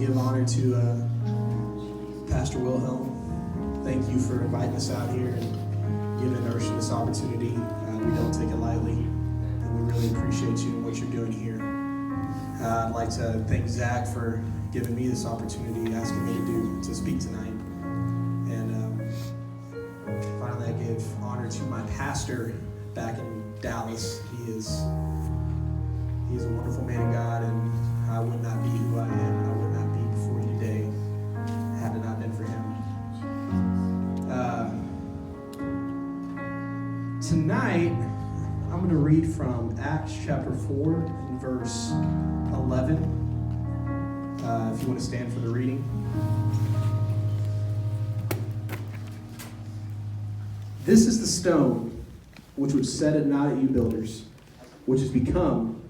give honor to Pastor Wilhelm. Thank you for inviting us out here and giving Urshan this opportunity. We don't take it lightly, and we really appreciate you and what you're doing here. I'd like to thank Zach for giving me this opportunity, asking me to speak tonight. And finally, I give honor to my pastor back in Dallas. He's a wonderful man of God, and I would not be who I am. I would not be before you today had it not been for him. Tonight, I'm going to read from Acts chapter 4 and verse 11. If you want to stand for the reading. This is the stone which was set at naught at you builders, which has become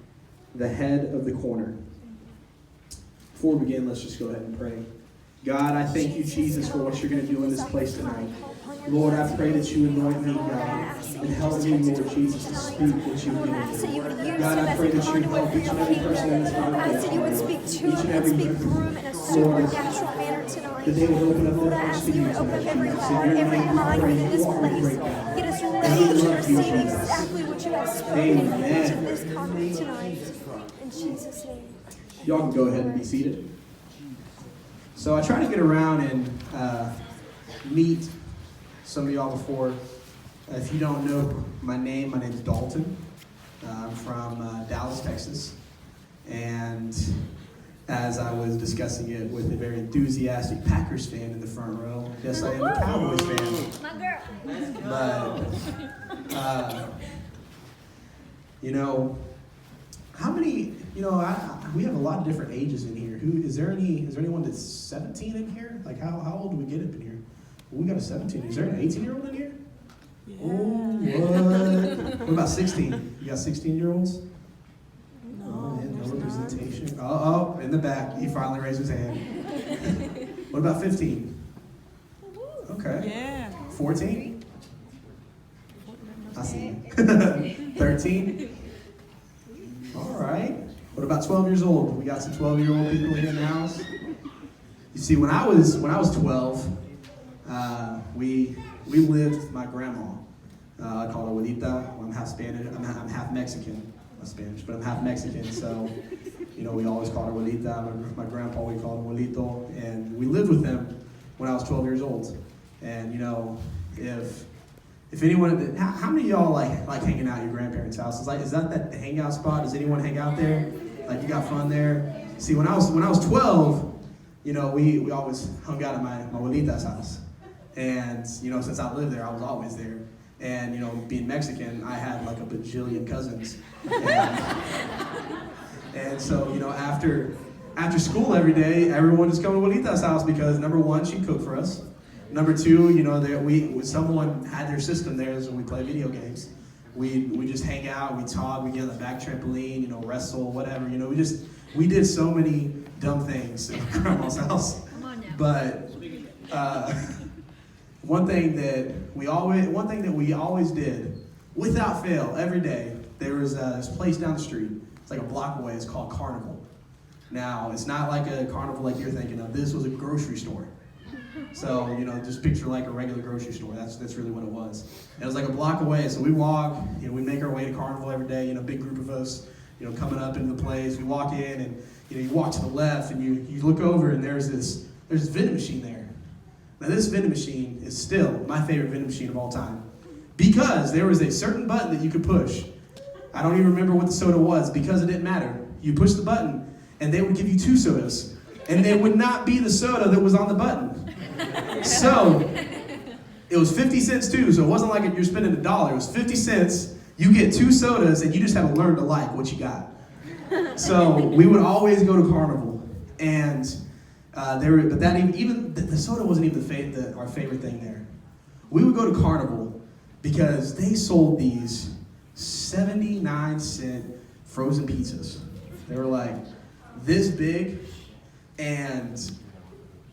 the head of the corner. Before we begin, let's just go ahead and pray. God, I thank you, Jesus, for what you're going to do in this place tonight. Lord, I pray that you anoint me, God, and help me, Lord Jesus, to speak what you've given me. God, I pray that you help each and every person in this room. I ask that you would speak to him and speak through him in a supernatural manner tonight. That they would open up Lord, I their hearts ask to that you you would open up tonight. every heart, every mind within this place. Get us ready to receive exactly what you have spoken into this conference tonight. In Jesus' name. Y'all can go ahead and be seated. So I try to get around and meet some of y'all before. If you don't know my name's Dalton. I'm from Dallas, Texas. And as I was discussing it with a very enthusiastic Packers fan in the front row, yes, I am a Cowboys fan. My girl. But, how many, we have a lot of different ages in here. Is there anyone that's 17 in here? Like, how old do we get up in here? Well, we got a 17. Is there an 18-year-old in here? Yeah. Oh, what? What about 16? You got 16-year-olds? No, no representation. Oh, in the back. He finally raised his hand. What about 15? Okay. Yeah. 14? I see you. 13? All right. What about 12 years old? We got some 12-year-old people here in the house. You see, when I was 12, we lived with my grandma. I call her Abuelita. I'm half Spanish. I'm half Mexican. Not Spanish, but I'm half Mexican. So, we always called her Abuelita. My grandpa, we called him Abuelito. And we lived with them when I was 12 years old. And, if anyone, how many of y'all like hanging out at your grandparents' house? Is that hangout spot? Does anyone hang out there? Like, you got fun there? See, when I was 12, we always hung out at my abuelita's house. And, since I lived there, I was always there. And, being Mexican, I had like a bajillion cousins. And so, after school every day, everyone just come to Abuelita's house because, number one, she cooked for us. Number two, someone had their system there, so we play video games. We just hang out, we talk, we get on the back trampoline, wrestle, whatever. We did so many dumb things at Grandma's house. Come on now. But one thing that we always did, without fail, every day, there was this place down the street. It's like a block away. It's called Carnival. Now, it's not like a carnival like you're thinking of. This was a grocery store. So, just picture like a regular grocery store. That's really what it was. And it was like a block away. So we walk, we make our way to Carnival every day, big group of us, coming up into the place. We walk in and, you walk to the left and you look over and there's this vending machine there. Now this vending machine is still my favorite vending machine of all time because there was a certain button that you could push. I don't even remember what the soda was because it didn't matter. You push the button and they would give you 2 sodas and they would not be the soda that was on the button. So, it was 50 cents too, so it wasn't like you're spending $1. It was 50 cents, you get 2 sodas, and you just have to learn to like what you got. So, we would always go to Carnival, and the soda wasn't even our favorite thing there. We would go to Carnival because they sold these 79-cent frozen pizzas. They were like this big, and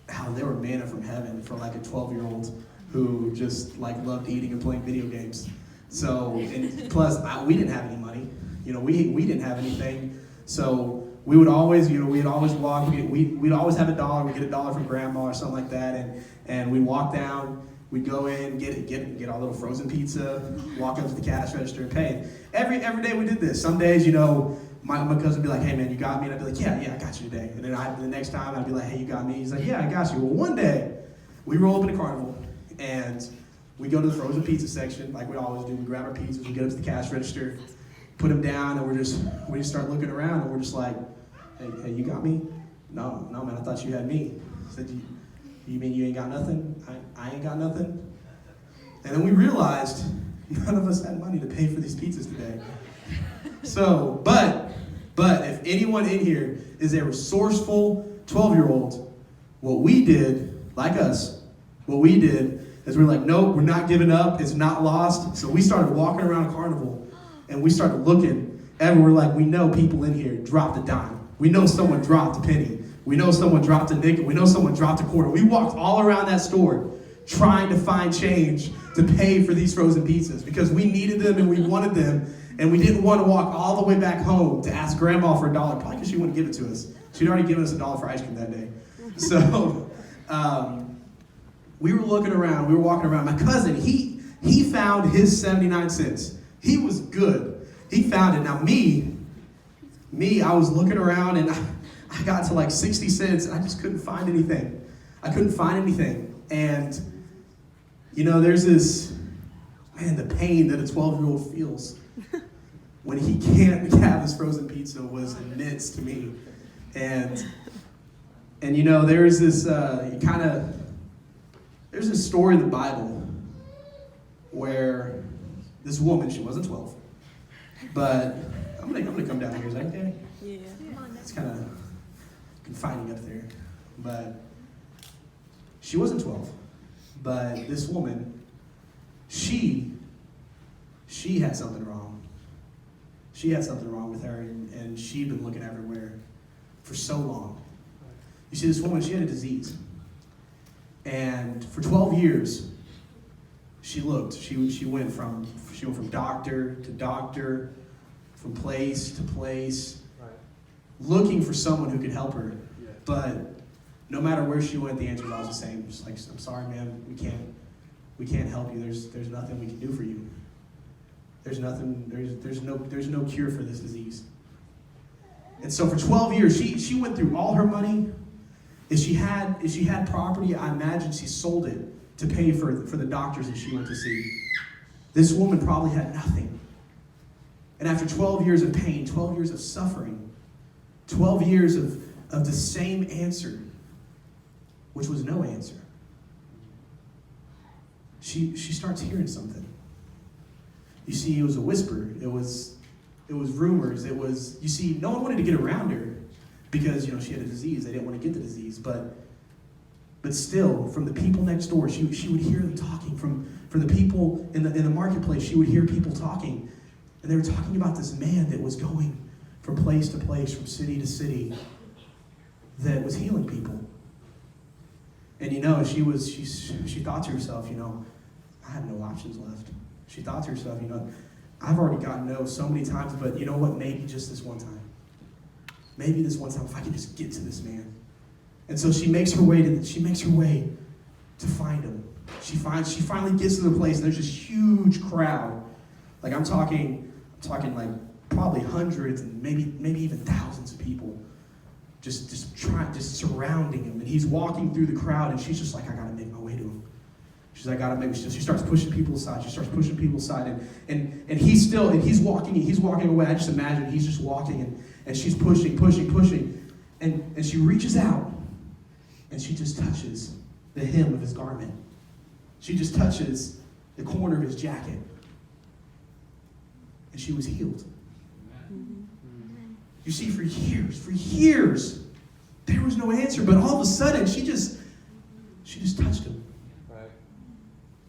how they were manna from heaven for like a 12-year-old who just loved eating and playing video games. So, and plus we didn't have any money. We didn't have anything. So we would always, we'd always walk. We'd always have $1. We'd get $1 from grandma or something like that, and we'd walk down. We'd go in, get our little frozen pizza, walk up to the cash register and pay. Every day we did this. Some days, my cousin would be like, "Hey man, you got me?" And I'd be like, "Yeah, I got you today." And then the next time I'd be like, "Hey, you got me?" He's like, "Yeah, I got you." Well, one day we roll up in a carnival and we go to the frozen pizza section like we always do. We grab our pizzas, we get up to the cash register, put them down, and we just start looking around and we're just like, "Hey, you got me?" No, man, I thought you had me. I said, "You mean you ain't got nothing? I ain't got nothing?" And then we realized none of us had money to pay for these pizzas today. So, but if anyone in here is a resourceful 12-year-old, what we did is we're like, nope, we're not giving up. It's not lost. So we started walking around a carnival and we started looking and we're like, we know people in here dropped a dime. We know someone dropped a penny. We know someone dropped a nickel. We know someone dropped a quarter. We walked all around that store trying to find change to pay for these frozen pizzas because we needed them and we wanted them, and we didn't want to walk all the way back home to ask grandma for $1, probably because she wouldn't give it to us. She'd already given us $1 for ice cream that day. So we were looking around, we were walking around. My cousin, he found his 79 cents. He was good. He found it. Now me, I was looking around and I got to like 60 cents and I just couldn't find anything. And, there's this, the pain that a 12-year-old feels when he can't have his frozen pizza was immense to me. And there's this, there's this story in the Bible where this woman, she wasn't 12, but I'm gonna come down here, is that okay? Yeah. It's kind of confining up there, but she wasn't 12, but this woman, she had something wrong. She had something wrong with her, and she'd been looking everywhere for so long. You see, this woman, she had a disease, and for 12 years, she looked. She went from doctor to doctor, from place to place, right, looking for someone who could help her. Yeah. But no matter where she went, the answer was always the same. Just like, "I'm sorry, ma'am, we can't help you. There's nothing we can do for you. There's no cure for this disease." And so for 12 years, she went through all her money. If she had property, I imagine she sold it to pay for the doctors that she went to see. This woman probably had nothing. And after 12 years of pain, 12 years of suffering, 12 years of the same answer, which was no answer, she starts hearing something. You see, it was a whisper. It was rumors. You see, no one wanted to get around her because, she had a disease. They didn't want to get the disease. But still, from the people next door, she would hear them talking. From the people in the marketplace, she would hear people talking. And they were talking about this man that was going from place to place, from city to city, that was healing people. And she thought to herself, I have no options left. She thought to herself, I've already gotten no so many times, but you know what? Maybe just this one time. Maybe this one time, if I can just get to this man. And so she makes her way to find him. She finally gets to the place, and there's this huge crowd. Like I'm talking like probably hundreds and maybe even thousands of people just surrounding him. And he's walking through the crowd, and she's just like, I gotta make my way to him. She's like, she starts pushing people aside. And he's walking away. I just imagine he's just walking and she's pushing. And she reaches out and she just touches the hem of his garment. She just touches the corner of his jacket. And she was healed. You see, for years, there was no answer, but all of a sudden she just touched him.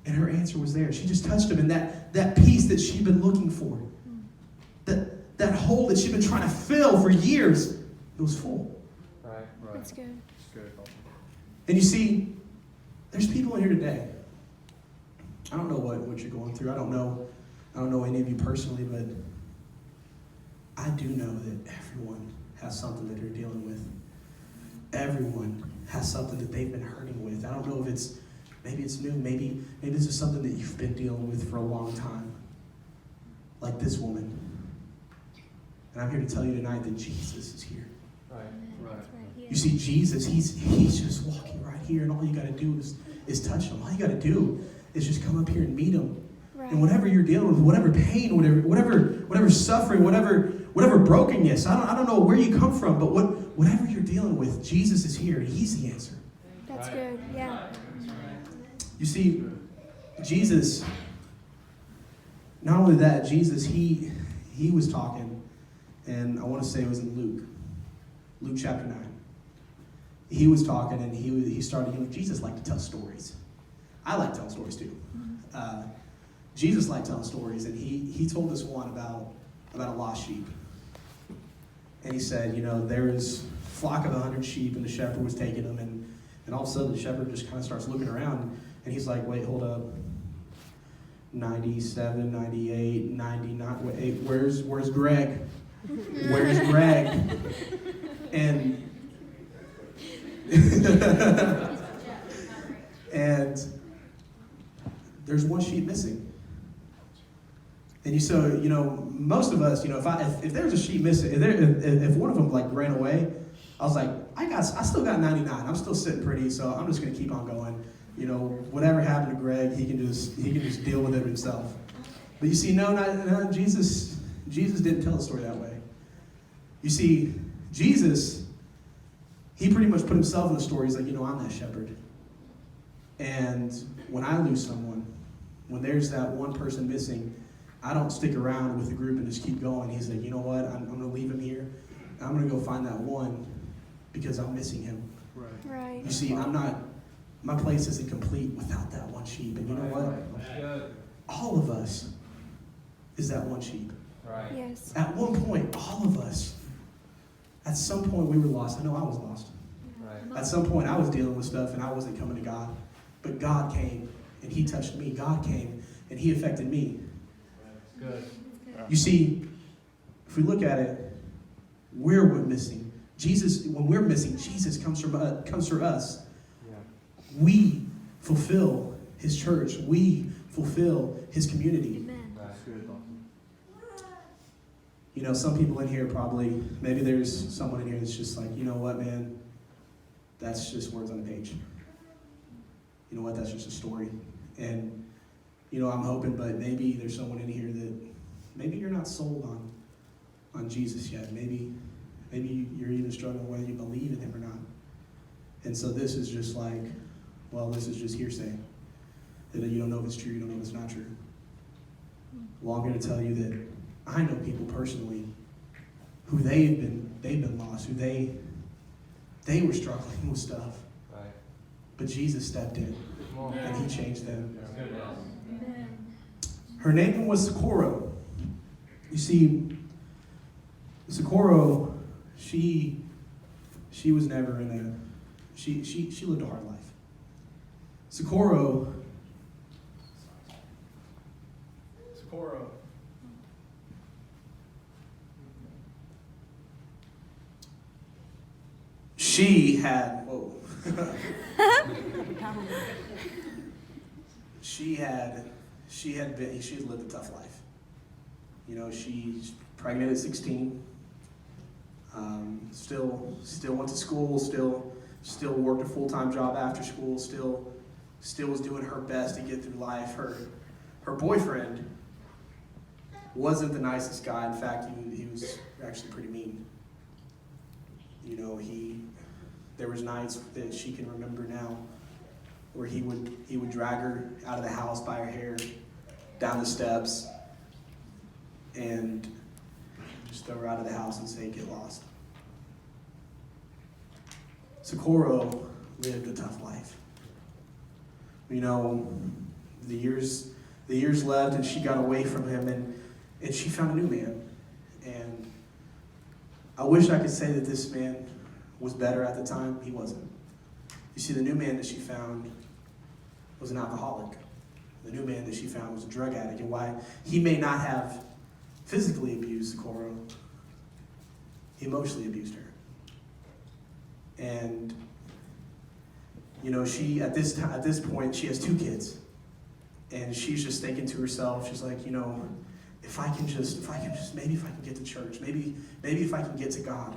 And her answer was there. She just touched him, and that peace that she'd been looking for, that hole that she'd been trying to fill for years, it was full. Right. That's good. That's good. And you see, there's people in here today. I don't know what you're going through. I don't know any of you personally, but I do know that everyone has something that they're dealing with. Everyone has something that they've been hurting with. I don't know if maybe it's new, maybe this is something that you've been dealing with for a long time. Like this woman. And I'm here to tell you tonight that Jesus is here. Right. You see, Jesus, he's just walking right here, and all you got to do is touch him. All you got to do is just come up here and meet him. Right. And whatever you're dealing with, whatever pain, whatever suffering, whatever brokenness, I don't know where you come from, but whatever you're dealing with, Jesus is here. He's the answer. That's good. Yeah. You see, Jesus, not only that, Jesus, he was talking, and I want to say it was in Luke chapter 9. He was talking, and he started, Jesus liked to tell stories. I like telling stories too. Jesus liked telling stories, and he told us one about a lost sheep. And he said, there was a flock of 100 sheep, and the shepherd was taking them, and all of a sudden the shepherd just kind of starts looking around, and he's like, wait, hold up. 97, 98, 99, wait, where's Greg? Where's Greg? And and there's one sheep missing. And most of us, if there's a sheep missing, if one of them like ran away, I was like, I still got 99. I'm still sitting pretty, so I'm just gonna keep on going. Whatever happened to Greg, he can just deal with it himself. But you see, no, Jesus didn't tell the story that way. You see, Jesus, he pretty much put himself in the story. He's like, I'm that shepherd. And when I lose someone, when there's that one person missing, I don't stick around with the group and just keep going. He's like, you know what? I'm going to leave him here. I'm going to go find that one because I'm missing him. Right. You see, my place isn't complete without that one sheep. And you know what? All of us is that one sheep. Right. Yes. At one point, all of us, at some point we were lost. I know I was lost. Right. At some point I was dealing with stuff and I wasn't coming to God. But God came and he touched me. God came and he affected me. Good. You see, if we look at it, we're missing. Jesus, when we're missing, Jesus comes for us. Yeah. We fulfill his church. We fulfill his community. Amen. Some people in here probably, maybe there's someone in here that's just like, you know what, man, that's just words on a page. You know what, that's just a story. And, I'm hoping, but maybe there's someone in here that, maybe you're not sold on Jesus yet. Maybe you're even struggling whether you believe in him or not. And so this is just like, well, this is just hearsay. That you don't know if it's true, you don't know if it's not true. Well, I'm here to tell you that I know people personally who they've been lost, who they were struggling with stuff. Right. But Jesus stepped in and he changed them. Amen. Her name was Socorro. You see, Socorro, she was never in a, she lived a hard life. Socorro, she had lived a tough life. She's pregnant at 16. Still went to school. Still worked a full-time job after school. Still was doing her best to get through life. Her boyfriend wasn't the nicest guy. In fact, he was actually pretty mean. There was nights that she can remember now where he would drag her out of the house by her hair, down the steps, and just throw her out of the house and say, get lost. Socorro lived a tough life. The years left and she got away from him and she found a new man. And I wish I could say that this man was better at the time. He wasn't. You see, the new man that she found was an alcoholic. The new man that she found was a drug addict. And why he may not have physically abused Socorro, He emotionally abused her. And, you know, she, at this point, she has 2 kids. And she's just thinking to herself, she's like, you know, maybe if I can get to church, maybe if I can get to God,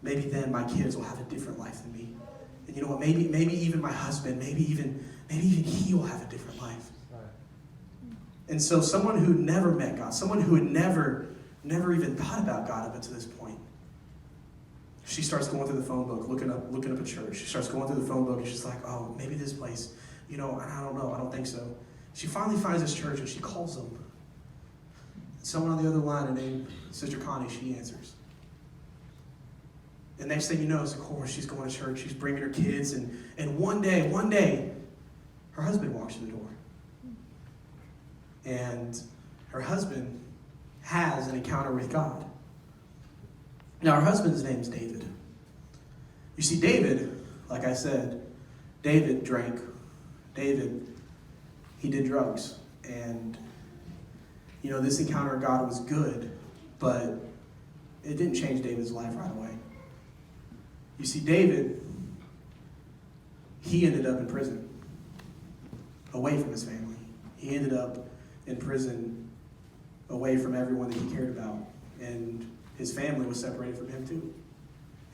maybe then my kids will have a different life than me. And you know what, maybe even my husband, maybe even he will have a different life. Right. And so someone who never met God, someone who had never even thought about God up until this point, she starts going through the phone book, looking up a church. She starts going through the phone book and she's like, oh, maybe this place, you know, I don't know, I don't think so. She finally finds this church and she calls them. Someone on the other line named Sister Connie, she answers. The next thing you know is, of course, she's going to church, she's bringing her kids, and one day, her husband walks through the door. And her husband has an encounter with God. Now, her husband's name is David. You see, David, like I said, David drank. David, he did drugs. And, you know, this encounter with God was good, but it didn't change David's life right away. You see, David, he ended up in prison, away from his family. He ended up in prison, away from everyone that he cared about. And his family was separated from him too.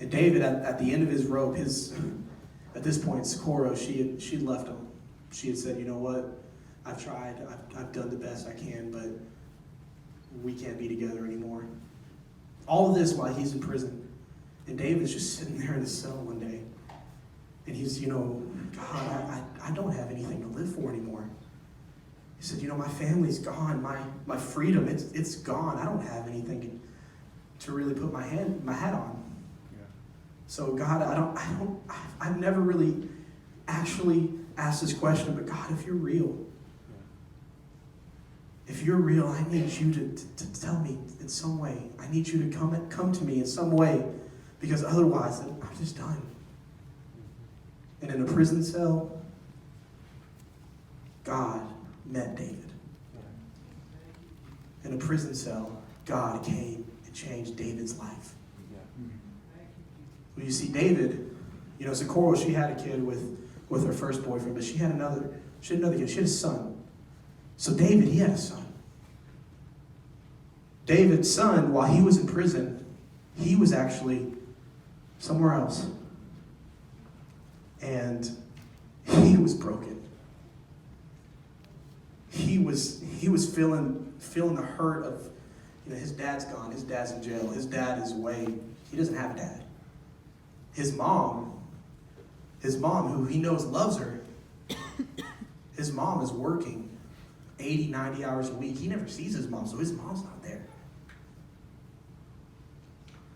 And David, at the end of his rope, at this point, Socorro, she'd left him. She had said, you know what, I've tried, I've done the best I can, but we can't be together anymore. All of this while he's in prison. And David's just sitting there in his cell one day. And he's, you know, God, I don't have anything to live for anymore. He said, you know, my family's gone. My freedom, it's gone. I don't have anything to really put my hat on. Yeah. So God, I've never really actually asked this question, but God, if you're real, I need you to tell me in some way. I need you to come to me in some way, because otherwise I'm just done. And in a prison cell, God met David. In a prison cell, God came and changed David's life. Well, you see, David, you know, Socorro, she had a kid with her first boyfriend, but she had another kid. She had a son. So David, he had a son. David's son, while he was in prison, he was actually somewhere else. And he was broken. He was feeling the hurt of, you know, his dad's gone. His dad's in jail. His dad is away. He doesn't have a dad. His mom, who he knows loves her, his mom is working 80, 90 hours a week. He never sees his mom, so his mom's not there.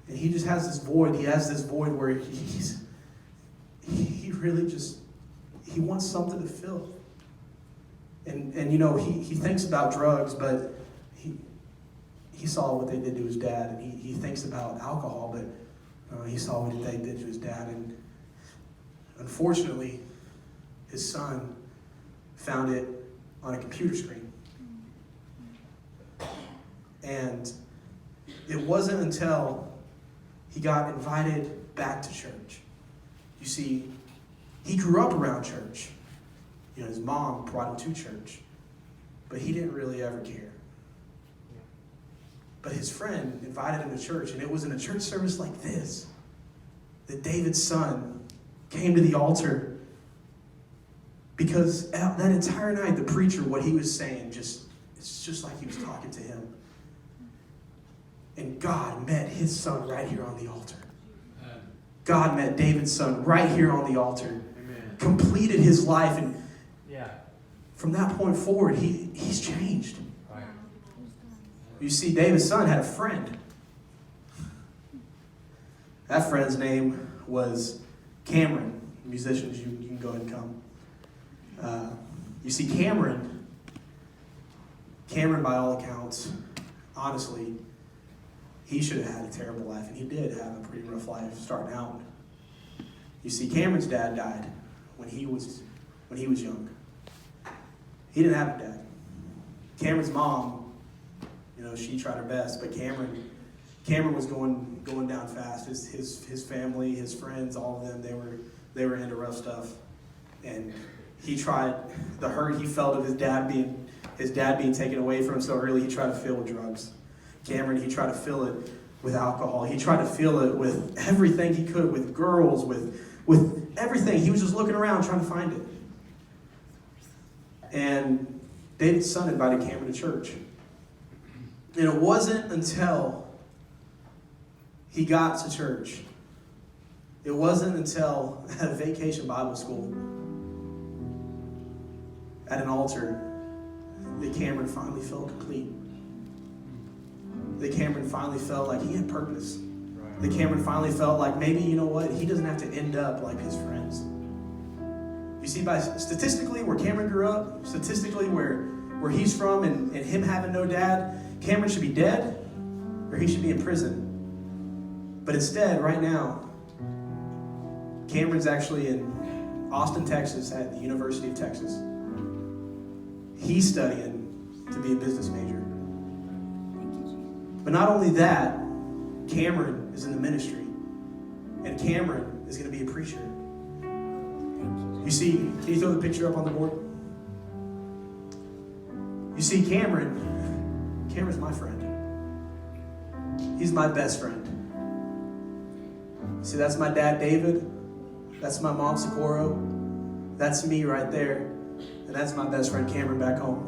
And he just has this void. He has this void where he really just, he wants something to fill. And you know, he thinks about drugs, but he saw what they did to his dad, and he thinks about alcohol, but he saw what they did to his dad, and unfortunately, his son found it on a computer screen. And it wasn't until he got invited back to church. You see, he grew up around church. You know, his mom brought him to church, but he didn't really ever care. But his friend invited him to church, and it was in a church service like this that David's son came to the altar, because that entire night, the preacher, what he was saying, it's just like he was talking to him. And God met his son right here on the altar. God met David's son right here on the altar. Amen. Completed his life, and from that point forward, he's changed. Right. You see, David's son had a friend. That friend's name was Cameron. Musicians, you can go ahead and come. You see, Cameron, by all accounts, honestly, he should have had a terrible life, and he did have a pretty rough life starting out. You see, Cameron's dad died when he was young. He didn't have a dad. Cameron's mom, you know, she tried her best, but Cameron Cameron was going down fast. His family, his friends, all of them, they were into rough stuff. And he tried the hurt he felt of his dad being taken away from him so early. He tried to fill with drugs. Cameron, he tried to fill it with alcohol. He tried to fill it with everything he could, with girls, with everything. He was just looking around trying to find it. And David's son invited Cameron to church. And it wasn't until he got to church, it wasn't until at a vacation Bible school, at an altar, that Cameron finally felt complete. That Cameron finally felt like he had purpose. That Cameron finally felt like maybe, you know what, he doesn't have to end up like his friends. You see, statistically, where Cameron grew up, statistically where he's from and him having no dad, Cameron should be dead or he should be in prison. But instead, right now, Cameron's actually in Austin, Texas at the University of Texas. He's studying to be a business major. But not only that, Cameron is in the ministry. And Cameron is going to be a preacher. You see, can you throw the picture up on the board? You see, Cameron's my friend. He's my best friend. See, that's my dad, David. That's my mom, Socorro. That's me right there. And that's my best friend, Cameron, back home.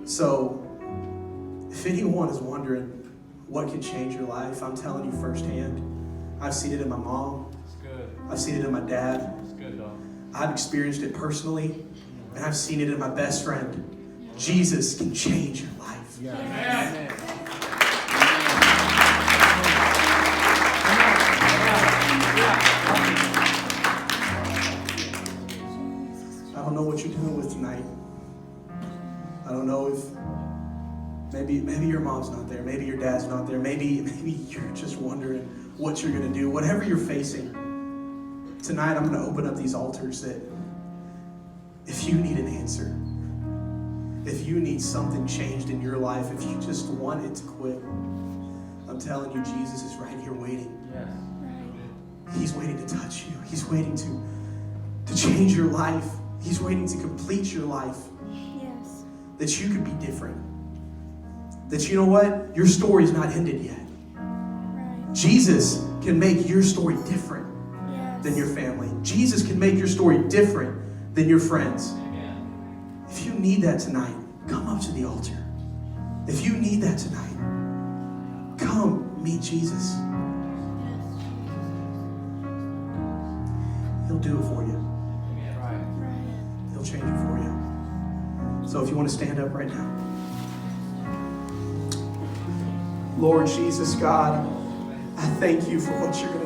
So, if anyone is wondering what can change your life, I'm telling you firsthand. I've seen it in my mom. It's good. I've seen it in my dad. It's good, dog. I've experienced it personally, and I've seen it in my best friend. Jesus can change your life. Yeah. Amen. I don't know what you're doing with tonight. I don't know if maybe your mom's not there, maybe your dad's not there, maybe you're just wondering what you're going to do. Whatever you're facing, tonight I'm going to open up these altars that if you need an answer, if you need something changed in your life, if you just want it to quit, I'm telling you, Jesus is right here waiting. Yes. He's waiting to touch you. He's waiting to change your life. He's waiting to complete your life. Yes. That you could be different. That you know what? Your story's not ended yet. Right. Jesus can make your story different Yes. than your family. Jesus can make your story different than your friends. Amen. If you need that tonight, come up to the altar. If you need that tonight, come meet Jesus. He'll do it for you. Right. Right. He'll change it for you. So if you want to stand up right now. Lord Jesus, God, I thank you for what you're going to do.